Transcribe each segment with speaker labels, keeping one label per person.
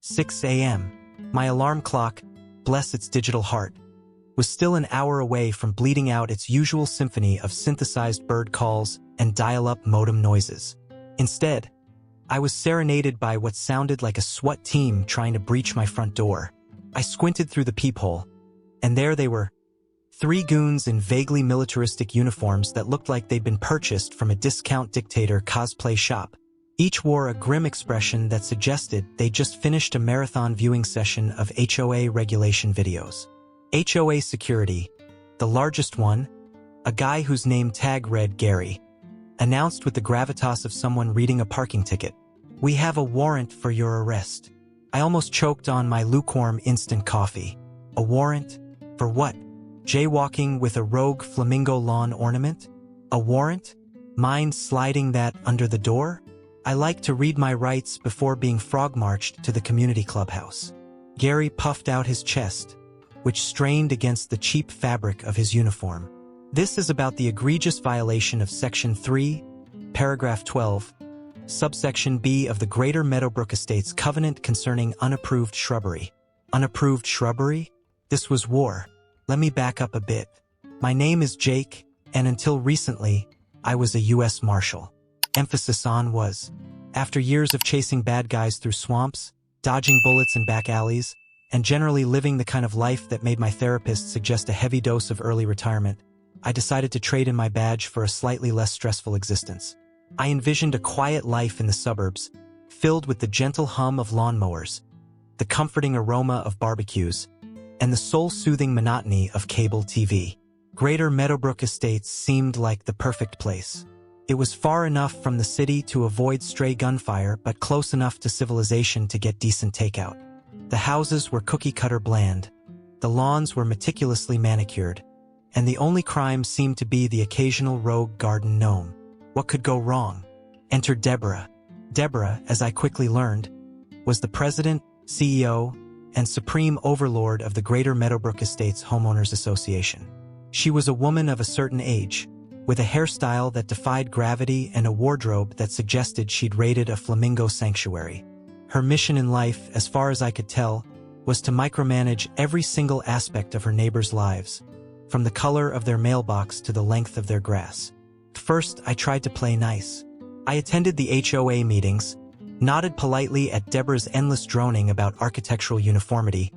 Speaker 1: 6 a.m. My alarm clock, bless its digital heart, was still an hour away from bleeding out its usual symphony of synthesized bird calls and dial-up modem noises. Instead, I was serenaded by what sounded like a SWAT team trying to breach my front door. I squinted through the peephole, and there they were, 3 goons in vaguely militaristic uniforms that looked like they'd been purchased from a discount dictator cosplay shop. Each wore a grim expression that suggested they just finished a marathon viewing session of HOA regulation videos. HOA security, the largest one, a guy whose name tag read Gary, announced with the gravitas of someone reading a parking ticket, "We have a warrant for your arrest." I almost choked on my lukewarm instant coffee. A warrant? For what? Jaywalking with a rogue flamingo lawn ornament? A warrant? Mind sliding that under the door? I like to read my rights before being frog-marched to the community clubhouse. Gary puffed out his chest, which strained against the cheap fabric of his uniform. "This is about the egregious violation of Section 3, Paragraph 12, Subsection B of the Greater Meadowbrook Estates Covenant concerning unapproved shrubbery." Unapproved shrubbery? This was war. Let me back up a bit. My name is Jake, and until recently, I was a U.S. Marshal. Emphasis on was. After years of chasing bad guys through swamps, dodging bullets in back alleys, and generally living the kind of life that made my therapist suggest a heavy dose of early retirement, I decided to trade in my badge for a slightly less stressful existence. I envisioned a quiet life in the suburbs, filled with the gentle hum of lawnmowers, the comforting aroma of barbecues, and the soul-soothing monotony of cable TV. Greater Meadowbrook Estates seemed like the perfect place. It was far enough from the city to avoid stray gunfire, but close enough to civilization to get decent takeout. The houses were cookie-cutter bland, the lawns were meticulously manicured, and the only crime seemed to be the occasional rogue garden gnome. What could go wrong? Enter Deborah. Deborah, as I quickly learned, was the president, CEO, and supreme overlord of the Greater Meadowbrook Estates Homeowners Association. She was a woman of a certain age, with a hairstyle that defied gravity and a wardrobe that suggested she'd raided a flamingo sanctuary. Her mission in life, as far as I could tell, was to micromanage every single aspect of her neighbors' lives, from the color of their mailbox to the length of their grass. First, I tried to play nice. I attended the HOA meetings, nodded politely at Deborah's endless droning about architectural uniformity,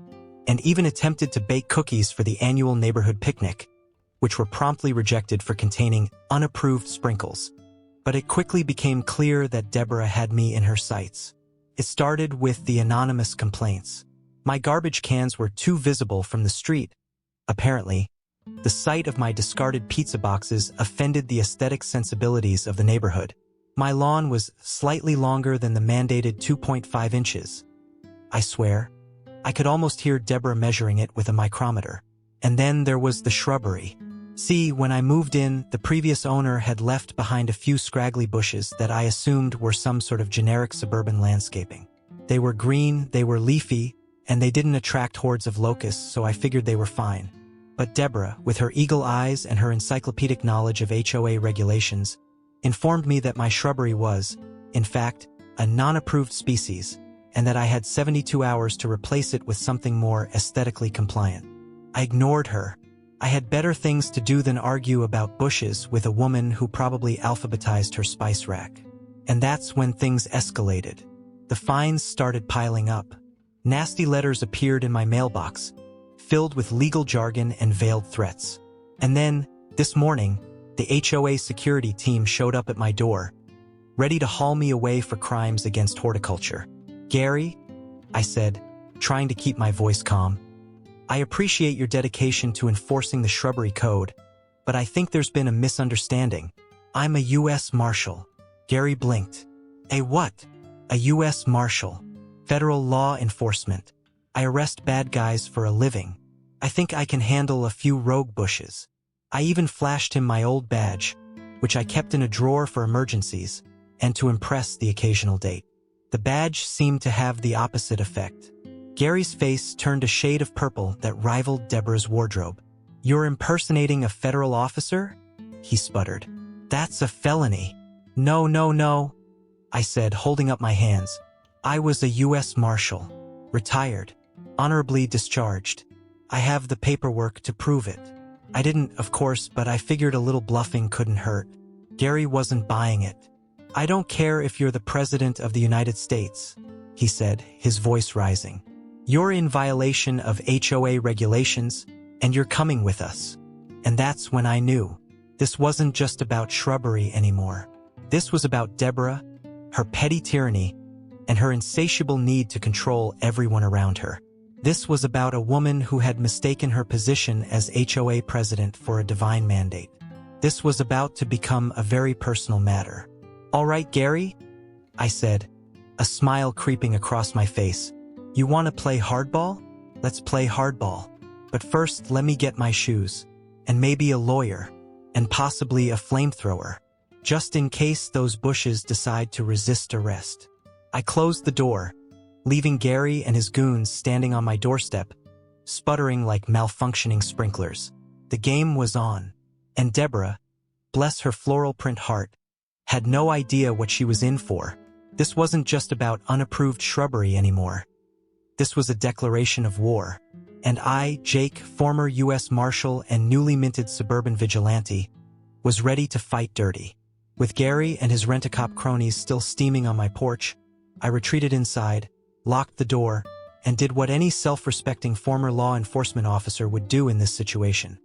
Speaker 1: and even attempted to bake cookies for the annual neighborhood picnic, which were promptly rejected for containing unapproved sprinkles. But it quickly became clear that Deborah had me in her sights. It started with the anonymous complaints. My garbage cans were too visible from the street. Apparently, the sight of my discarded pizza boxes offended the aesthetic sensibilities of the neighborhood. My lawn was slightly longer than the mandated 2.5 inches. I swear, I could almost hear Deborah measuring it with a micrometer. And then there was the shrubbery. See, when I moved in, the previous owner had left behind a few scraggly bushes that I assumed were some sort of generic suburban landscaping. They were green, they were leafy, and they didn't attract hordes of locusts, so I figured they were fine. But Deborah, with her eagle eyes and her encyclopedic knowledge of HOA regulations, informed me that my shrubbery was, in fact, a non-approved species, and that I had 72 hours to replace it with something more aesthetically compliant. I ignored her. I had better things to do than argue about bushes with a woman who probably alphabetized her spice rack. And that's when things escalated. The fines started piling up. Nasty letters appeared in my mailbox, filled with legal jargon and veiled threats. And then, this morning, the HOA security team showed up at my door, ready to haul me away for crimes against horticulture. "Gary," I said, trying to keep my voice calm, "I appreciate your dedication to enforcing the shrubbery code, but I think there's been a misunderstanding. I'm a U.S. Marshal." Gary blinked. "A what?" "A U.S. Marshal. Federal law enforcement. I arrest bad guys for a living. I think I can handle a few rogue bushes." I even flashed him my old badge, which I kept in a drawer for emergencies, and to impress the occasional date. The badge seemed to have the opposite effect. Gary's face turned a shade of purple that rivaled Deborah's wardrobe. "You're impersonating a federal officer?" he sputtered. "That's a felony." No, I said, holding up my hands. "I was a U.S. Marshal. Retired. Honorably discharged. I have the paperwork to prove it. I didn't, of course, but I figured a little bluffing couldn't hurt. Gary wasn't buying it. I don't care if you're the President of the United States, he said, his voice rising. You're in violation of HOA regulations, and you're coming with us. And that's when I knew. This wasn't just about shrubbery anymore. This was about Deborah, her petty tyranny, and her insatiable need to control everyone around her. This was about a woman who had mistaken her position as HOA president for a divine mandate. This was about to become a very personal matter. All right, Gary, I said, a smile creeping across my face. You want to play hardball? Let's play hardball. But first, let me get my shoes, and maybe a lawyer, and possibly a flamethrower, just in case those bushes decide to resist arrest. I closed the door, leaving Gary and his goons standing on my doorstep, sputtering like malfunctioning sprinklers. The game was on, and Deborah, bless her floral print heart, had no idea what she was in for. This wasn't just about unapproved shrubbery anymore. This was a declaration of war. And I, Jake, former U.S. Marshal and newly minted Suburban vigilante, was ready to fight dirty. With Gary and his rent-a-cop cronies still steaming on my porch, I retreated inside, locked the door, and did what any self-respecting former law enforcement officer would do in this situation.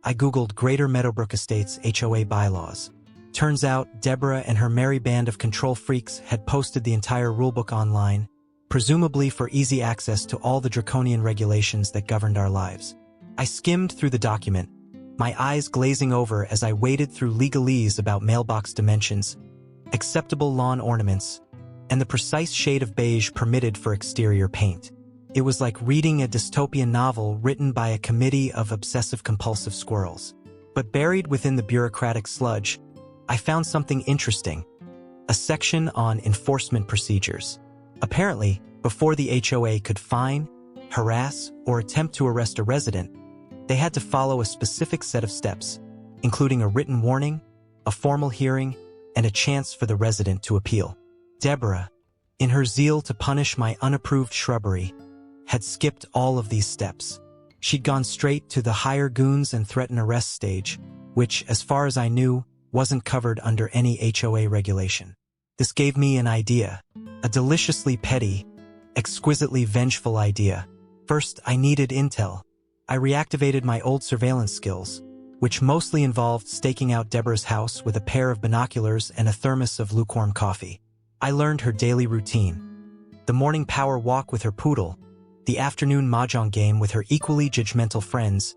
Speaker 1: I Googled Greater Meadowbrook Estates HOA bylaws. Turns out Deborah and her merry band of control freaks had posted the entire rulebook online, presumably for easy access to all the draconian regulations that governed our lives. I skimmed through the document, my eyes glazing over as I waded through legalese about mailbox dimensions, acceptable lawn ornaments, and the precise shade of beige permitted for exterior paint. It was like reading a dystopian novel written by a committee of obsessive-compulsive squirrels. But buried within the bureaucratic sludge, I found something interesting, a section on enforcement procedures. Apparently, before the HOA could fine, harass, or attempt to arrest a resident, they had to follow a specific set of steps, including a written warning, a formal hearing, and a chance for the resident to appeal. Deborah, in her zeal to punish my unapproved shrubbery, had skipped all of these steps. She'd gone straight to the hire goons and threaten arrest stage, which, as far as I knew, wasn't covered under any HOA regulation. This gave me an idea, a deliciously petty, exquisitely vengeful idea. First, I needed intel. I reactivated my old surveillance skills, which mostly involved staking out Deborah's house with a pair of binoculars and a thermos of lukewarm coffee. I learned her daily routine. The morning power walk with her poodle, the afternoon mahjong game with her equally judgmental friends,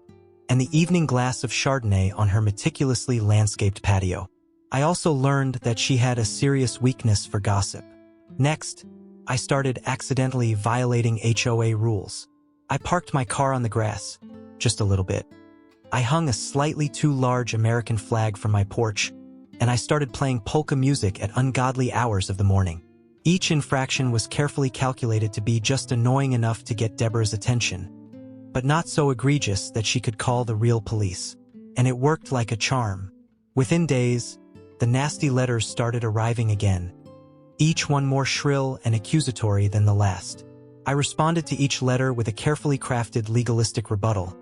Speaker 1: and the evening glass of Chardonnay on her meticulously landscaped patio. I also learned that she had a serious weakness for gossip. Next, I started accidentally violating HOA rules. I parked my car on the grass, just a little bit. I hung a slightly too large American flag from my porch, and I started playing polka music at ungodly hours of the morning. Each infraction was carefully calculated to be just annoying enough to get Deborah's attention, but not so egregious that she could call the real police. And it worked like a charm. Within days, the nasty letters started arriving again, each one more shrill and accusatory than the last. I responded to each letter with a carefully crafted legalistic rebuttal,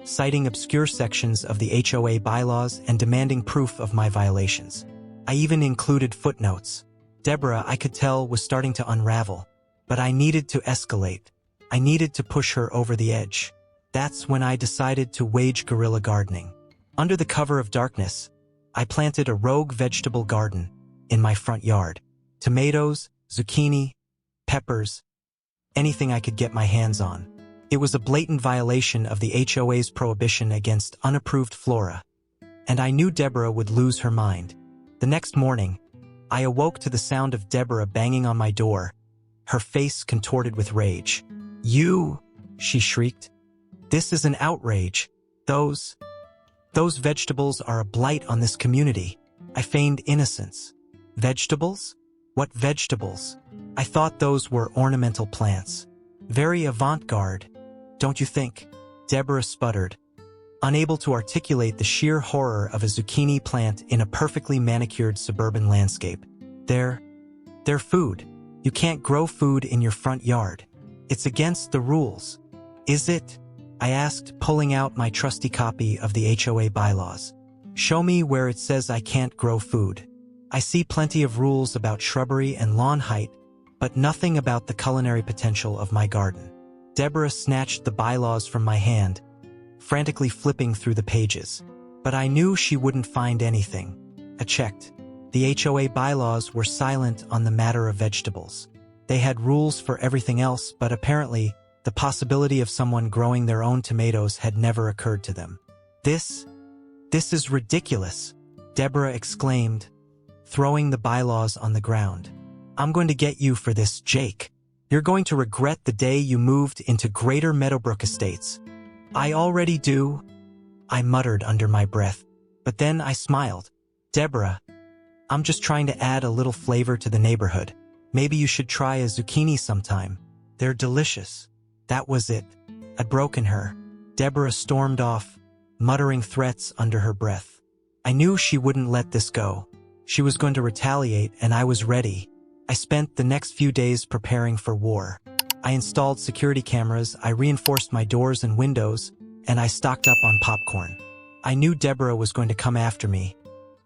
Speaker 1: citing obscure sections of the HOA bylaws and demanding proof of my violations. I even included footnotes. Deborah, I could tell, was starting to unravel, but I needed to escalate. I needed to push her over the edge. That's when I decided to wage guerrilla gardening. Under the cover of darkness, I planted a rogue vegetable garden in my front yard. Tomatoes, zucchini, peppers, anything I could get my hands on. It was a blatant violation of the HOA's prohibition against unapproved flora, and I knew Deborah would lose her mind. The next morning, I awoke to the sound of Deborah banging on my door, her face contorted with rage. "You!" she shrieked. "This is an outrage. Those vegetables are a blight on this community." I feigned innocence. Vegetables? What vegetables? I thought those were ornamental plants. Very avant-garde, don't you think? Deborah sputtered, unable to articulate the sheer horror of a zucchini plant in a perfectly manicured suburban landscape. They're food. You can't grow food in your front yard. It's against the rules. Is it? I asked, pulling out my trusty copy of the HOA bylaws. Show me where it says I can't grow food. I see plenty of rules about shrubbery and lawn height, but nothing about the culinary potential of my garden. Deborah snatched the bylaws from my hand, frantically flipping through the pages. But I knew she wouldn't find anything. I checked. The HOA bylaws were silent on the matter of vegetables. They had rules for everything else, but apparently, the possibility of someone growing their own tomatoes had never occurred to them. This is ridiculous, Deborah exclaimed, throwing the bylaws on the ground. I'm going to get you for this, Jake. You're going to regret the day you moved into Greater Meadowbrook Estates. I already do, I muttered under my breath, but then I smiled. Deborah, I'm just trying to add a little flavor to the neighborhood. Maybe you should try a zucchini sometime. They're delicious. That was it. I'd broken her. Deborah stormed off, muttering threats under her breath. I knew she wouldn't let this go. She was going to retaliate, and I was ready. I spent the next few days preparing for war. I installed security cameras, I reinforced my doors and windows, and I stocked up on popcorn. I knew Deborah was going to come after me,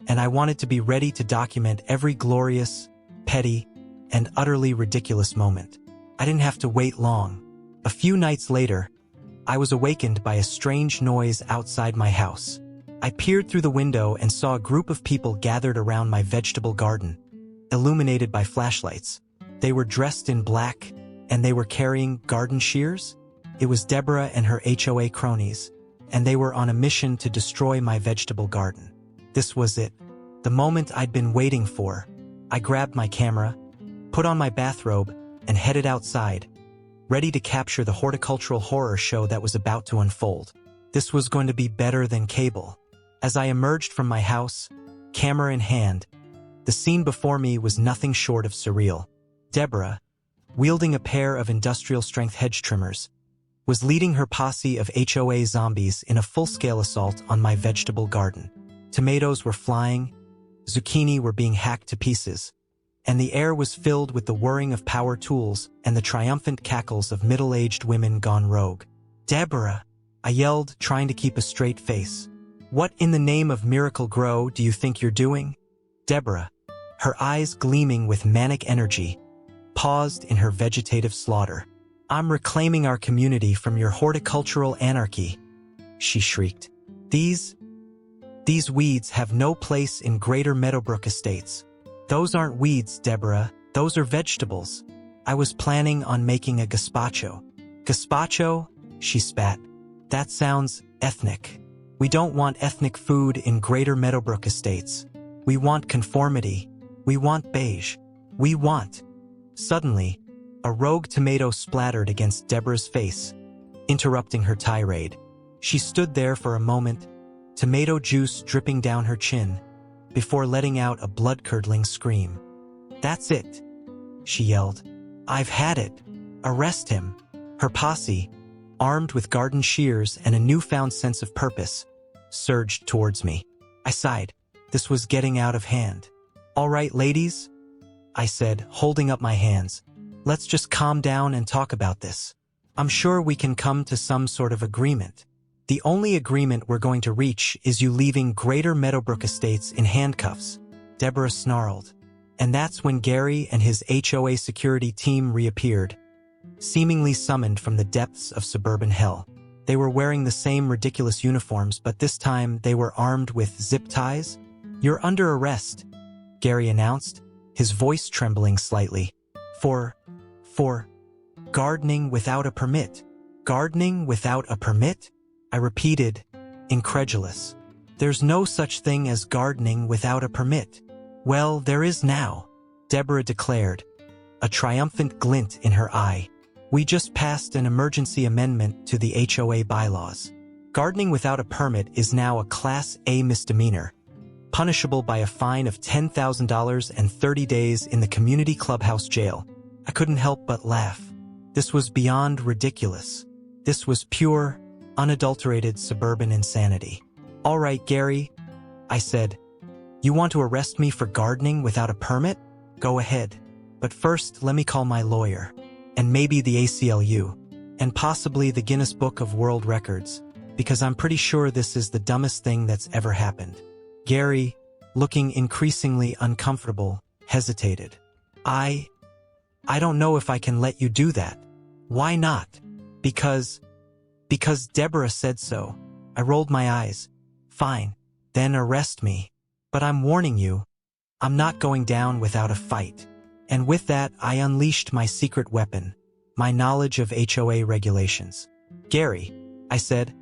Speaker 1: and I wanted to be ready to document every glorious, petty, and utterly ridiculous moment. I didn't have to wait long. A few nights later, I was awakened by a strange noise outside my house. I peered through the window and saw a group of people gathered around my vegetable garden, illuminated by flashlights. They were dressed in black, and they were carrying garden shears. It was Deborah and her HOA cronies, and they were on a mission to destroy my vegetable garden. This was it, the moment I'd been waiting for. I grabbed my camera, put on my bathrobe, and headed outside, ready to capture the horticultural horror show that was about to unfold. This was going to be better than cable. As I emerged from my house, camera in hand, the scene before me was nothing short of surreal. Deborah, wielding a pair of industrial-strength hedge trimmers, was leading her posse of HOA zombies in a full-scale assault on my vegetable garden. Tomatoes were flying, zucchini were being hacked to pieces, and the air was filled with the whirring of power tools and the triumphant cackles of middle-aged women gone rogue. Deborah, I yelled, trying to keep a straight face. What in the name of Miracle Grow do you think you're doing? Deborah, her eyes gleaming with manic energy, paused in her vegetative slaughter. I'm reclaiming our community from your horticultural anarchy, she shrieked. These weeds have no place in Greater Meadowbrook Estates. Those aren't weeds, Deborah. Those are vegetables. I was planning on making a gazpacho. Gazpacho? She spat. That sounds ethnic. We don't want ethnic food in Greater Meadowbrook Estates. We want conformity. We want beige. We want... Suddenly, a rogue tomato splattered against Deborah's face, interrupting her tirade. She stood there for a moment, tomato juice dripping down her chin, before letting out a blood-curdling scream. That's it, she yelled. I've had it. Arrest him. Her posse, armed with garden shears and a newfound sense of purpose, surged towards me. I sighed. This was getting out of hand. All right, ladies, I said, holding up my hands. Let's just calm down and talk about this. I'm sure we can come to some sort of agreement. The only agreement we're going to reach is you leaving Greater Meadowbrook Estates in handcuffs, Deborah snarled. And that's when Gary and his HOA security team reappeared, seemingly summoned from the depths of suburban hell. They were wearing the same ridiculous uniforms, but this time they were armed with zip ties. You're under arrest, Gary announced, his voice trembling slightly. For gardening without a permit. Gardening without a permit? I repeated, incredulous. There's no such thing as gardening without a permit. Well, there is now, Deborah declared, a triumphant glint in her eye. We just passed an emergency amendment to the HOA bylaws. Gardening without a permit is now a Class A misdemeanor, punishable by a fine of $10,000 and 30 days in the community clubhouse jail. I couldn't help but laugh. This was beyond ridiculous. This was pure, unadulterated suburban insanity. All right, Gary, I said. You want to arrest me for gardening without a permit? Go ahead. But first, let me call my lawyer. and maybe the ACLU, and possibly the Guinness Book of World Records, because I'm pretty sure this is the dumbest thing that's ever happened. Gary, looking increasingly uncomfortable, hesitated. I don't know if I can let you do that. Why not? Because Deborah said so. I rolled my eyes. Fine, then arrest me. But I'm warning you, I'm not going down without a fight. And with that, I unleashed my secret weapon, my knowledge of HOA regulations. Gary, I said,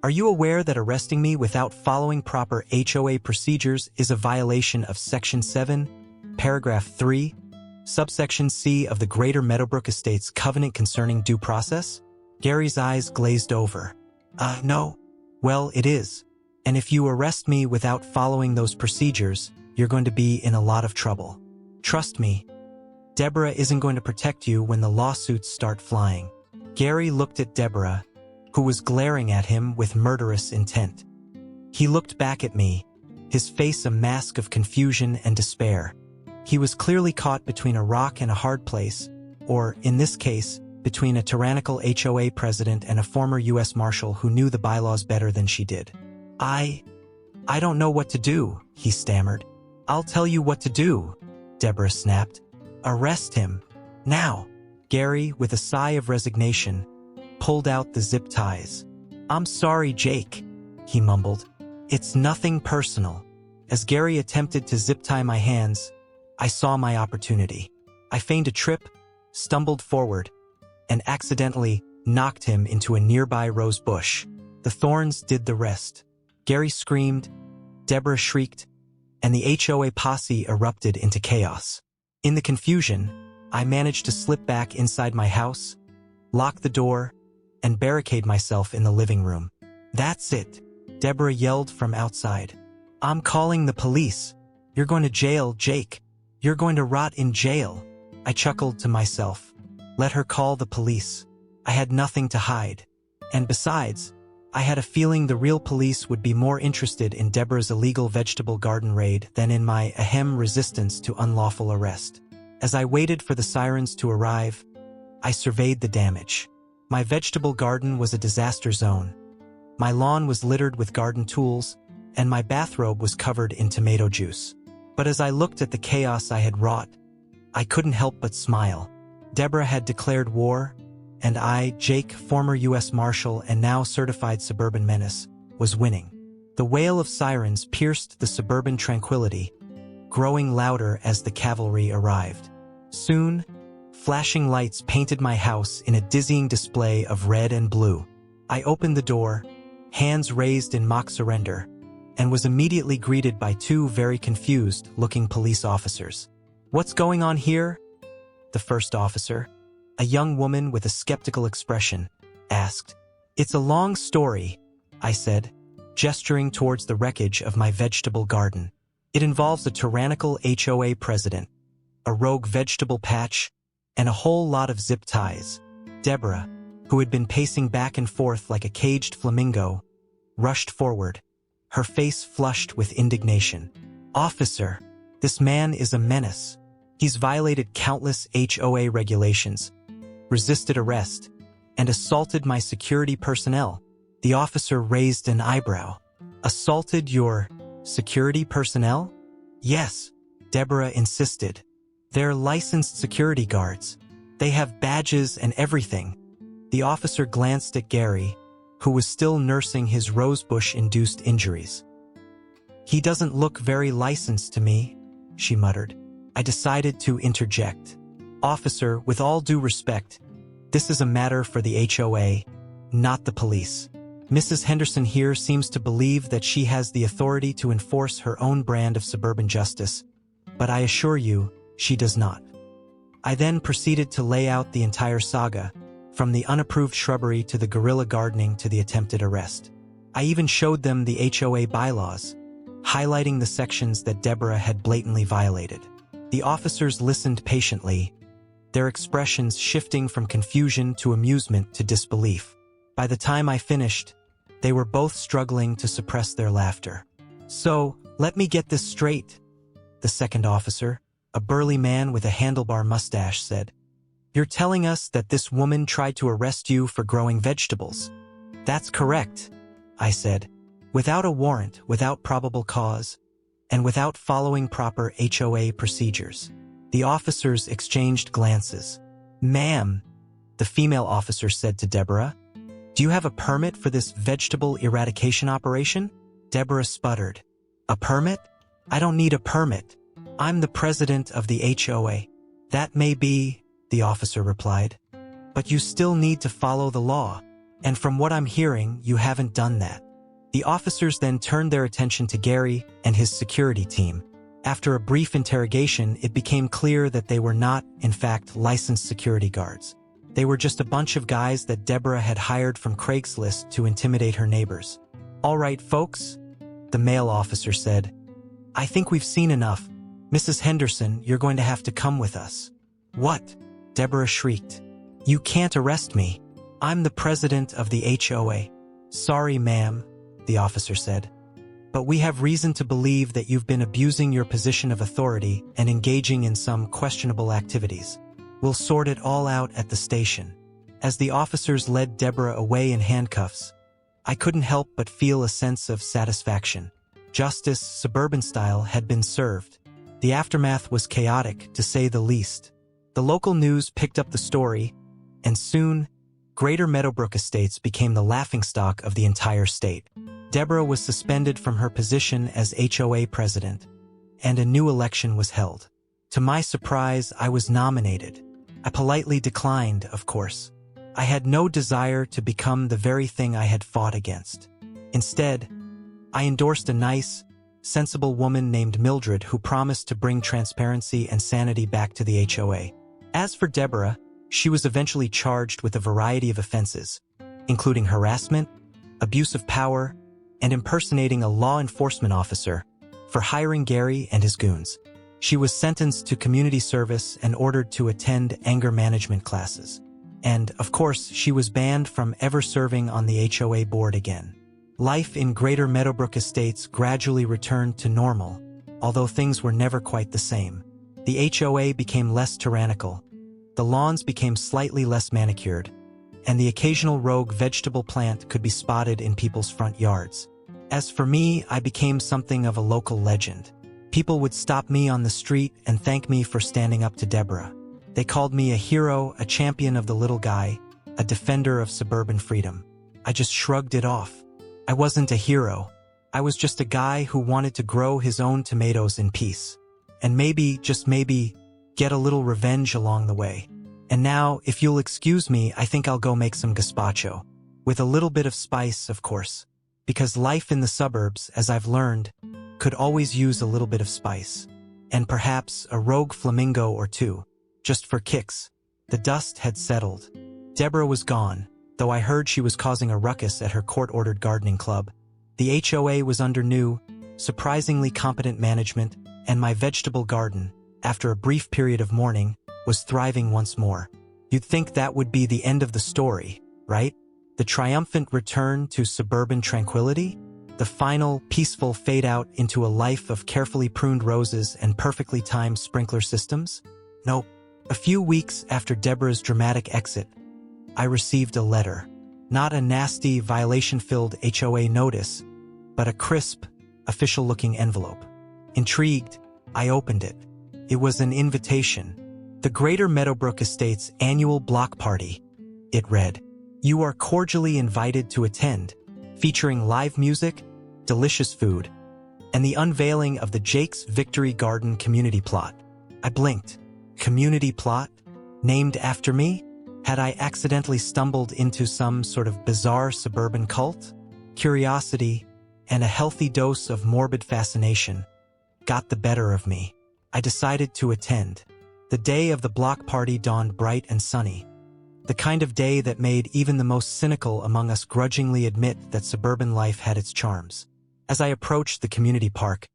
Speaker 1: are you aware that arresting me without following proper HOA procedures is a violation of Section 7, Paragraph 3, Subsection C of the Greater Meadowbrook Estates Covenant concerning due process? Gary's eyes glazed over. No. Well, it is. And if you arrest me without following those procedures, you're going to be in a lot of trouble. Trust me, Deborah isn't going to protect you when the lawsuits start flying. Gary looked at Deborah, who was glaring at him with murderous intent. He looked back at me, his face a mask of confusion and despair. He was clearly caught between a rock and a hard place, or, in this case, between a tyrannical HOA president and a former U.S. Marshal who knew the bylaws better than she did. I don't know what to do, he stammered. I'll tell you what to do, Deborah snapped. Arrest him. Now. Gary, with a sigh of resignation, pulled out the zip ties. I'm sorry, Jake, he mumbled. It's nothing personal. As Gary attempted to zip tie my hands, I saw my opportunity. I feigned a trip, stumbled forward, and accidentally knocked him into a nearby rose bush. The thorns did the rest. Gary screamed, Deborah shrieked, and the HOA posse erupted into chaos. In the confusion, I managed to slip back inside my house, lock the door, and barricade myself in the living room. That's it, Deborah yelled from outside. I'm calling the police. You're going to jail, Jake. You're going to rot in jail. I chuckled to myself. Let her call the police. I had nothing to hide. And besides, I had a feeling the real police would be more interested in Deborah's illegal vegetable garden raid than in my resistance to unlawful arrest. As I waited for the sirens to arrive, I surveyed the damage. My vegetable garden was a disaster zone. My lawn was littered with garden tools, and my bathrobe was covered in tomato juice. But as I looked at the chaos I had wrought, I couldn't help but smile. Deborah had declared war, and I, Jake, former U.S. Marshal and now certified suburban menace, was winning. The wail of sirens pierced the suburban tranquility, growing louder as the cavalry arrived. Soon, flashing lights painted my house in a dizzying display of red and blue. I opened the door, hands raised in mock surrender, and was immediately greeted by two very confused-looking police officers. What's going on here? The first officer, a young woman with a skeptical expression, asked. It's a long story, I said, gesturing towards the wreckage of my vegetable garden. It involves a tyrannical HOA president, a rogue vegetable patch, and a whole lot of zip ties. Deborah, who had been pacing back and forth like a caged flamingo, rushed forward, her face flushed with indignation. Officer, this man is a menace. He's violated countless HOA regulations, resisted arrest, and assaulted my security personnel. The officer raised an eyebrow. Assaulted your security personnel? Yes, Deborah insisted. They're licensed security guards. They have badges and everything. The officer glanced at Gary, who was still nursing his rosebush-induced injuries. He doesn't look very licensed to me, she muttered. I decided to interject. Officer, with all due respect, this is a matter for the HOA, not the police. Mrs. Henderson here seems to believe that she has the authority to enforce her own brand of suburban justice, but I assure you, she does not. I then proceeded to lay out the entire saga, from the unapproved shrubbery to the guerrilla gardening to the attempted arrest. I even showed them the HOA bylaws, highlighting the sections that Deborah had blatantly violated. The officers listened patiently, their expressions shifting from confusion to amusement to disbelief. By the time I finished, they were both struggling to suppress their laughter. So, let me get this straight, the second officer, a burly man with a handlebar mustache, said. You're telling us that this woman tried to arrest you for growing vegetables? That's correct, I said. Without a warrant, without probable cause, and without following proper HOA procedures. The officers exchanged glances. Ma'am, the female officer said to Deborah, do you have a permit for this vegetable eradication operation? Deborah sputtered. A permit? I don't need a permit. I'm the president of the HOA. That may be, the officer replied. But you still need to follow the law. And from what I'm hearing, you haven't done that. The officers then turned their attention to Gary and his security team. After a brief interrogation, it became clear that they were not, in fact, licensed security guards. They were just a bunch of guys that Deborah had hired from Craigslist to intimidate her neighbors. All right, folks, the male officer said. I think we've seen enough. Mrs. Henderson, you're going to have to come with us. What? Deborah shrieked. You can't arrest me. I'm the president of the HOA. Sorry, ma'am, the officer said. But we have reason to believe that you've been abusing your position of authority and engaging in some questionable activities. We'll sort it all out at the station. As the officers led Deborah away in handcuffs, I couldn't help but feel a sense of satisfaction. Justice, suburban style, had been served. The aftermath was chaotic, to say the least. The local news picked up the story, and soon, Greater Meadowbrook Estates became the laughingstock of the entire state. Deborah was suspended from her position as HOA president, and a new election was held. To my surprise, I was nominated. I politely declined, of course. I had no desire to become the very thing I had fought against. Instead, I endorsed a nice, sensible woman named Mildred who promised to bring transparency and sanity back to the HOA. As for Deborah, she was eventually charged with a variety of offenses, including harassment, abuse of power, and impersonating a law enforcement officer for hiring Gary and his goons. She was sentenced to community service and ordered to attend anger management classes. And, of course, she was banned from ever serving on the HOA board again. Life in Greater Meadowbrook Estates gradually returned to normal, although things were never quite the same. The HOA became less tyrannical, the lawns became slightly less manicured, and the occasional rogue vegetable plant could be spotted in people's front yards. As for me, I became something of a local legend. People would stop me on the street and thank me for standing up to Deborah. They called me a hero, a champion of the little guy, a defender of suburban freedom. I just shrugged it off. I wasn't a hero. I was just a guy who wanted to grow his own tomatoes in peace. And maybe, just maybe, get a little revenge along the way. And now, if you'll excuse me, I think I'll go make some gazpacho. With a little bit of spice, of course. Because life in the suburbs, as I've learned, could always use a little bit of spice. And perhaps a rogue flamingo or two. Just for kicks. The dust had settled. Deborah was gone, though I heard she was causing a ruckus at her court-ordered gardening club. The HOA was under new, surprisingly competent management, and my vegetable garden, after a brief period of mourning, was thriving once more. You'd think that would be the end of the story, right? The triumphant return to suburban tranquility? The final, peaceful fade-out into a life of carefully pruned roses and perfectly timed sprinkler systems? Nope. A few weeks after Deborah's dramatic exit, I received a letter. Not a nasty, violation-filled HOA notice, but a crisp, official-looking envelope. Intrigued, I opened it. It was an invitation. The Greater Meadowbrook Estates annual block party. It read, "You are cordially invited to attend, featuring live music, delicious food, and the unveiling of the Jake's Victory Garden community plot." I blinked. Community plot? Named after me? Had I accidentally stumbled into some sort of bizarre suburban cult? Curiosity, and a healthy dose of morbid fascination, got the better of me. I decided to attend. The day of the block party dawned bright and sunny. The kind of day that made even the most cynical among us grudgingly admit that suburban life had its charms. As I approached the community park,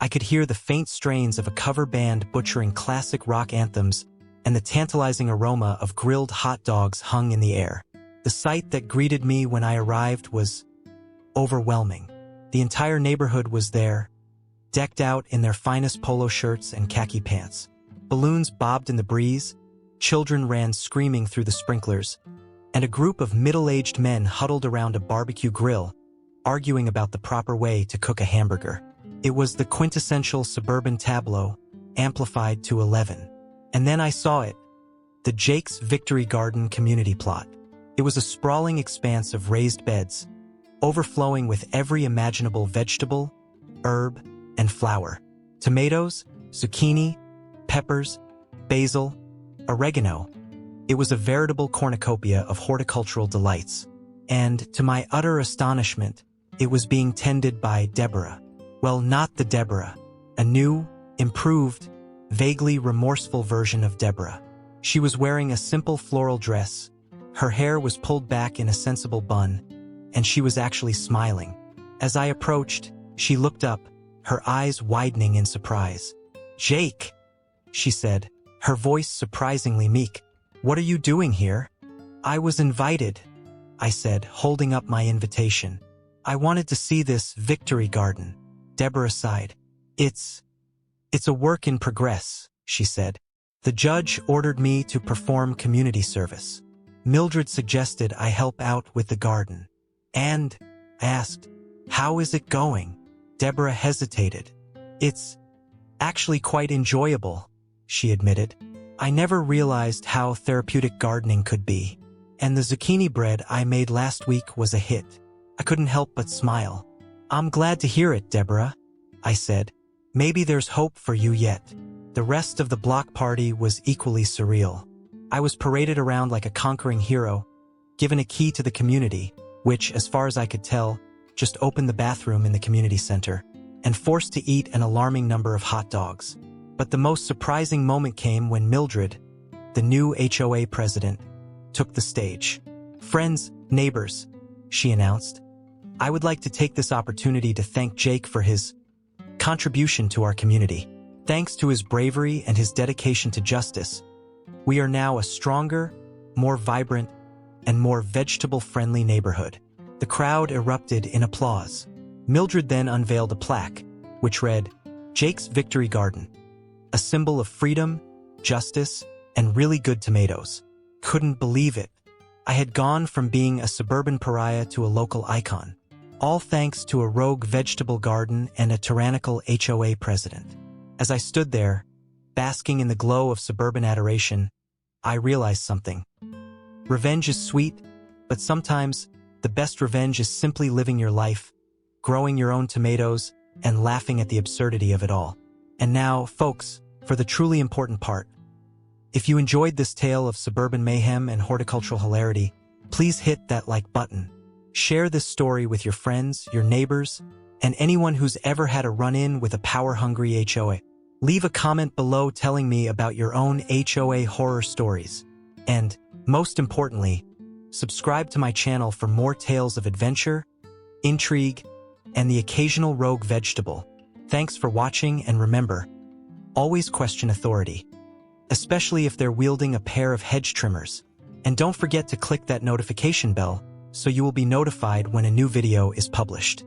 Speaker 1: I could hear the faint strains of a cover band butchering classic rock anthems and the tantalizing aroma of grilled hot dogs hung in the air. The sight that greeted me when I arrived was overwhelming. The entire neighborhood was there, decked out in their finest polo shirts and khaki pants. Balloons bobbed in the breeze, children ran screaming through the sprinklers, and a group of middle-aged men huddled around a barbecue grill, arguing about the proper way to cook a hamburger. It was the quintessential suburban tableau, amplified to 11. And then I saw it, the Jake's Victory Garden community plot. It was a sprawling expanse of raised beds, overflowing with every imaginable vegetable, herb, and flower. Tomatoes, zucchini, peppers, basil, oregano. It was a veritable cornucopia of horticultural delights. And, to my utter astonishment, it was being tended by Deborah. Well, not the Deborah. A new, improved, vaguely remorseful version of Deborah. She was wearing a simple floral dress. Her hair was pulled back in a sensible bun, and she was actually smiling. As I approached, she looked up, her eyes widening in surprise. "Jake," she said, her voice surprisingly meek. "What are you doing here?" "I was invited," I said, holding up my invitation. "I wanted to see this Victory Garden." Deborah sighed. It's a work in progress," she said. "The judge ordered me to perform community service. Mildred suggested I help out with the garden." "And?" I asked. "How is it going?" Deborah hesitated. "It's actually quite enjoyable," she admitted. "I never realized how therapeutic gardening could be. And the zucchini bread I made last week was a hit." I couldn't help but smile. "I'm glad to hear it, Deborah," I said. "Maybe there's hope for you yet." The rest of the block party was equally surreal. I was paraded around like a conquering hero, given a key to the community, which, as far as I could tell, just opened the bathroom in the community center, and forced to eat an alarming number of hot dogs. But the most surprising moment came when Mildred, the new HOA president, took the stage. "Friends, neighbors," she announced, "I would like to take this opportunity to thank Jake for his contribution to our community. Thanks to his bravery and his dedication to justice, we are now a stronger, more vibrant, and more vegetable-friendly neighborhood." The crowd erupted in applause. Mildred then unveiled a plaque, which read, "Jake's Victory Garden, a symbol of freedom, justice, and really good tomatoes." Couldn't believe it. I had gone from being a suburban pariah to a local icon, all thanks to a rogue vegetable garden and a tyrannical HOA president. As I stood there, basking in the glow of suburban adoration, I realized something. Revenge is sweet, but sometimes the best revenge is simply living your life, growing your own tomatoes, and laughing at the absurdity of it all. And now, folks, for the truly important part. If you enjoyed this tale of suburban mayhem and horticultural hilarity, please hit that like button. Share this story with your friends, your neighbors, and anyone who's ever had a run-in with a power-hungry HOA. Leave a comment below telling me about your own HOA horror stories. And, most importantly, subscribe to my channel for more tales of adventure, intrigue, and the occasional rogue vegetable. Thanks for watching, and remember, always question authority, especially if they're wielding a pair of hedge trimmers. And don't forget to click that notification bell so you will be notified when a new video is published.